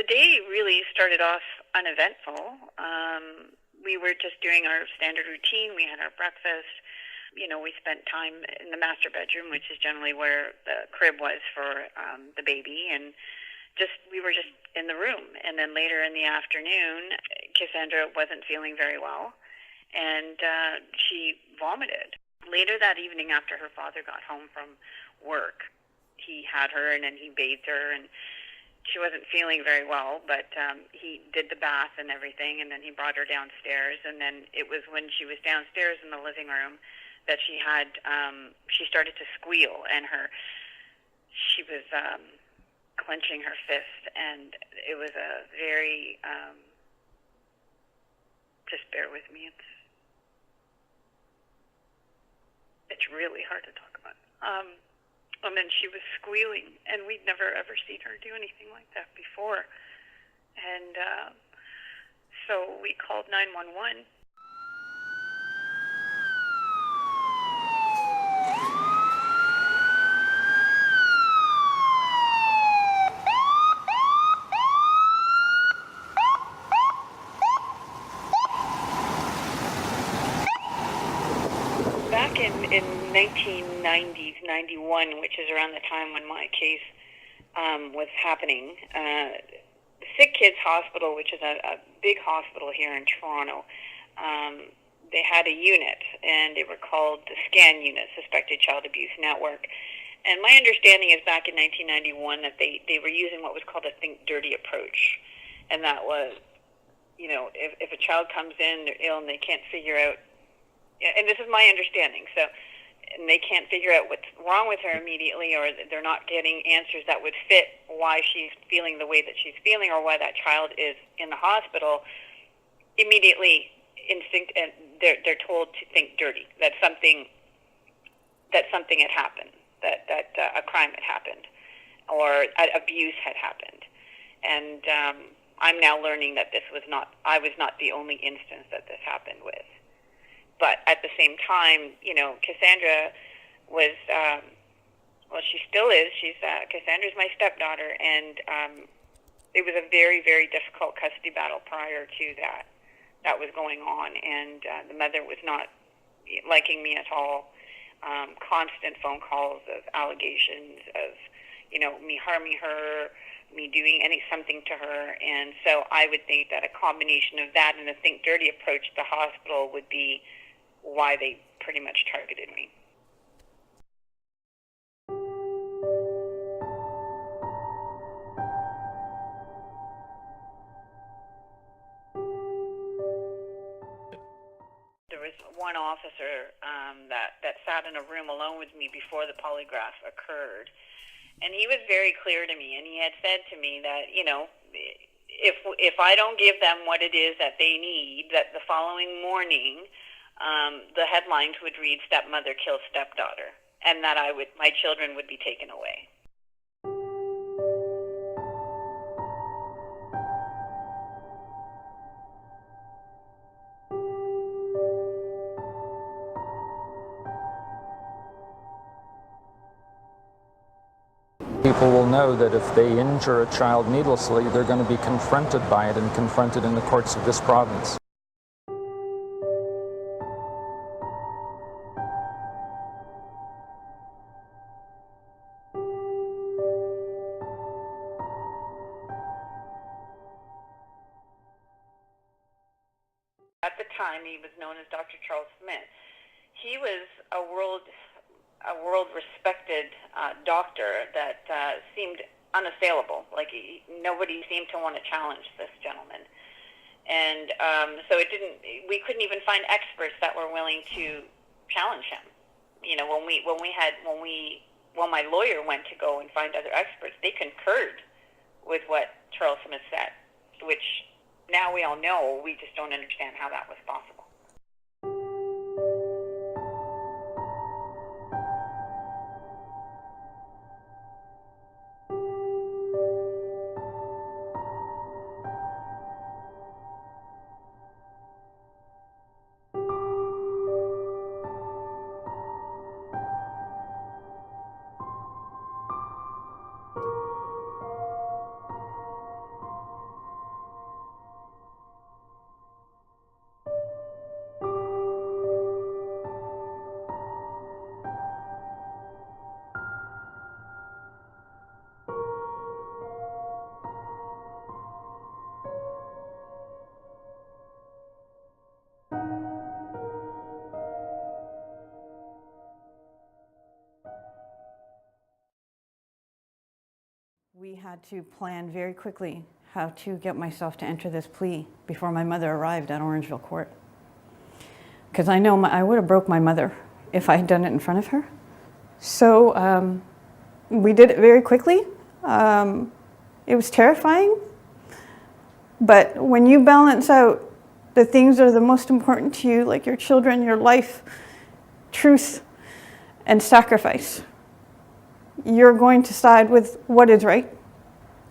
day really started off uneventful. We were just doing our standard routine. We had our breakfast. We spent time in the master bedroom, which is generally where the crib was for the baby, and we were just in the room. And then later in the afternoon, Cassandra wasn't feeling very well, and she vomited. Later that evening, after her father got home from work, he had her, and then he bathed her, and she wasn't feeling very well, but he did the bath and everything, and then he brought her downstairs. And then it was when she was downstairs in the living room that she started to squeal, and she was clenching her fist, and it was a very, just bear with me, it's really hard to talk about. And then she was squealing, and we'd never ever seen her do anything like that before. And so we called 911. Back in 1990s, 91, which is around the time when my case was happening, Sick Kids Hospital, which is a big hospital here in Toronto, they had a unit, and they were called the SCAN unit, Suspected Child Abuse Network. And my understanding is back in 1991 that they were using what was called a think dirty approach. And that was, if a child comes in, they're ill, and they can't figure out, and this is my understanding, and they can't figure out what's wrong with her immediately, or they're not getting answers that would fit why she's feeling the way that she's feeling, or why that child is in the hospital, immediately and they're told to think dirty, that something had happened, that a crime had happened, or abuse had happened. And I'm now learning that I was not the only instance that this happened with. But at the same time, Cassandra was, she still is. Cassandra's my stepdaughter, and it was a very, very difficult custody battle prior to that was going on. And the mother was not liking me at all. Constant phone calls of allegations of, me harming her, me doing something to her. And so I would think that a combination of that and the think dirty approach to the hospital would be why they pretty much targeted me. There was one officer that sat in a room alone with me before the polygraph occurred, and he was very clear to me, and he had said to me that, if I don't give them what it is that they need, that the following morning the headlines would read "Stepmother kills stepdaughter," and that my children would be taken away. People will know that if they injure a child needlessly, they're going to be confronted by it and confronted in the courts of this province. At the time, he was known as Dr. Charles Smith. He was a world-respected doctor that seemed unassailable. Nobody seemed to want to challenge this gentleman, and so we couldn't even find experts that were willing to challenge him. When my lawyer went to go and find other experts, they concurred with what Charles Smith said, which now we all know. We just don't understand how that was possible. had to plan very quickly how to get myself to enter this plea before my mother arrived at Orangeville Court. Because I know I would have broke my mother if I had done it in front of her. So we did it very quickly. It was terrifying. But when you balance out the things that are the most important to you, like your children, your life, truth, and sacrifice, you're going to side with what is right.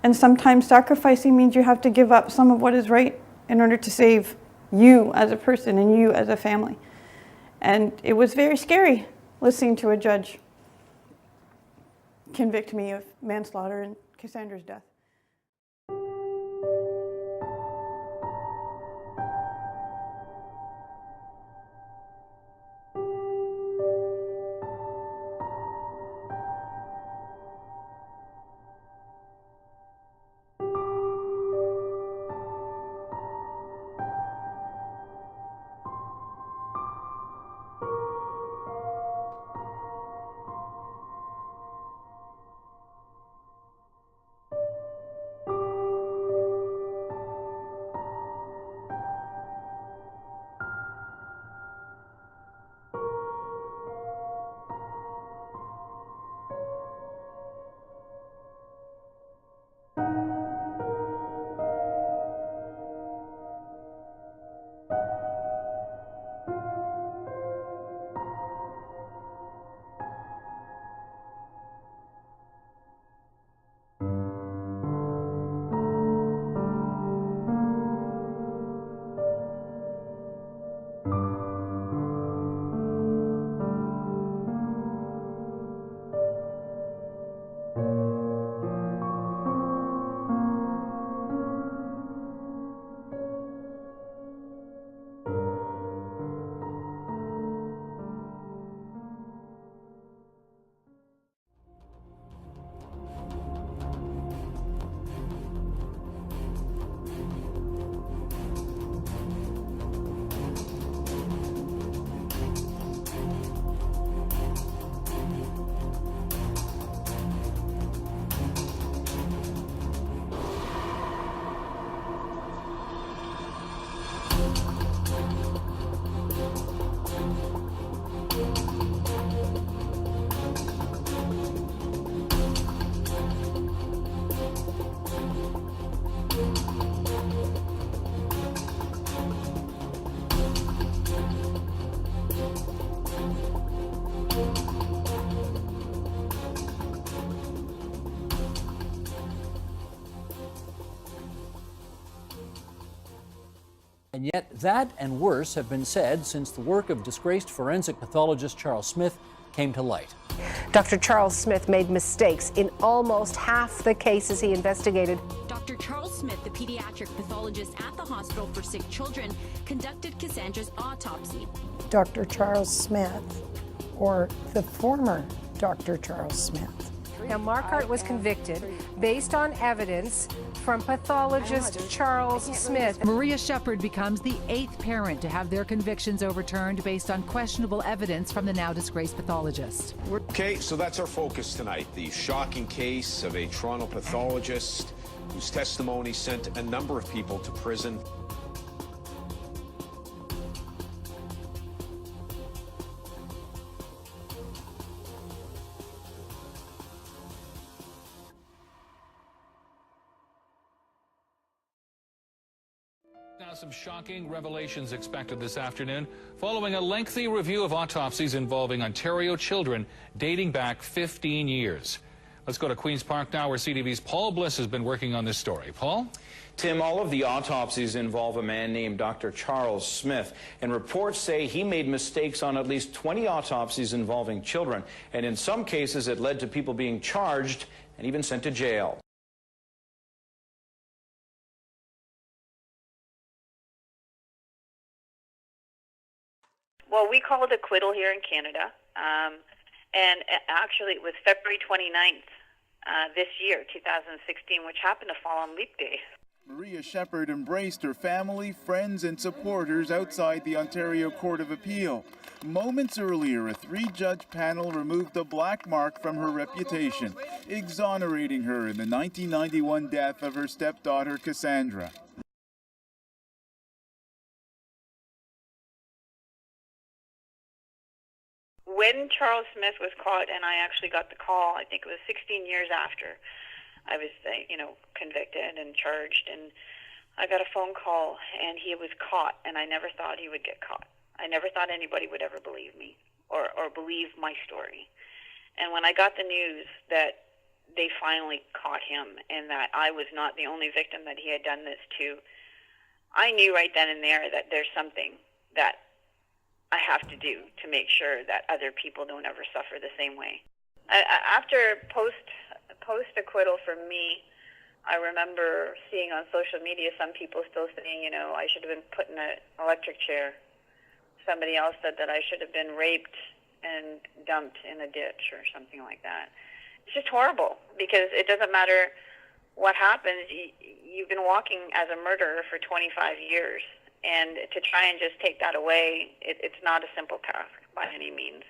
And sometimes sacrificing means you have to give up some of what is right in order to save you as a person and you as a family. And it was very scary listening to a judge convict me of manslaughter and Cassandra's death. And yet that and worse have been said since the work of disgraced forensic pathologist Charles Smith came to light. Dr. Charles Smith made mistakes in almost half the cases he investigated. Dr. Charles Smith, the pediatric pathologist at the Hospital for Sick Children, conducted Cassandra's autopsy. Dr. Charles Smith, or the former Dr. Charles Smith. Now, Marquardt was convicted based on evidence from pathologist Charles Smith. Maria Shepard becomes the 8th parent to have their convictions overturned based on questionable evidence from the now disgraced pathologist. Okay, so that's our focus tonight. The shocking case of a Toronto pathologist whose testimony sent a number of people to prison. Now some shocking revelations expected this afternoon following a lengthy review of autopsies involving Ontario children dating back 15 years. Let's go to Queen's Park now, where CTV's Paul Bliss has been working on this story. Paul? Tim, all of the autopsies involve a man named Dr. Charles Smith, and reports say he made mistakes on at least 20 autopsies involving children, and in some cases it led to people being charged and even sent to jail. Well, we called acquittal here in Canada, and actually it was February 29th this year, 2016, which happened to fall on Leap Day. Maria Shepherd embraced her family, friends, and supporters outside the Ontario Court of Appeal. Moments earlier, a 3-judge panel removed a black mark from her reputation, exonerating her in the 1991 death of her stepdaughter, Cassandra. When Charles Smith was caught, and I actually got the call, I think it was 16 years after I was, convicted and charged, and I got a phone call, and he was caught, and I never thought he would get caught. I never thought anybody would ever believe me or believe my story. And when I got the news that they finally caught him and that I was not the only victim that he had done this to, I knew right then and there that there's something that I have to do to make sure that other people don't ever suffer the same way. After post-acquittal for me, I remember seeing on social media some people still saying, I should have been put in an electric chair. Somebody else said that I should have been raped and dumped in a ditch or something like that. It's just horrible because it doesn't matter what happens. You've been walking as a murderer for 25 years, and to try and just take that away, it's not a simple task by any means.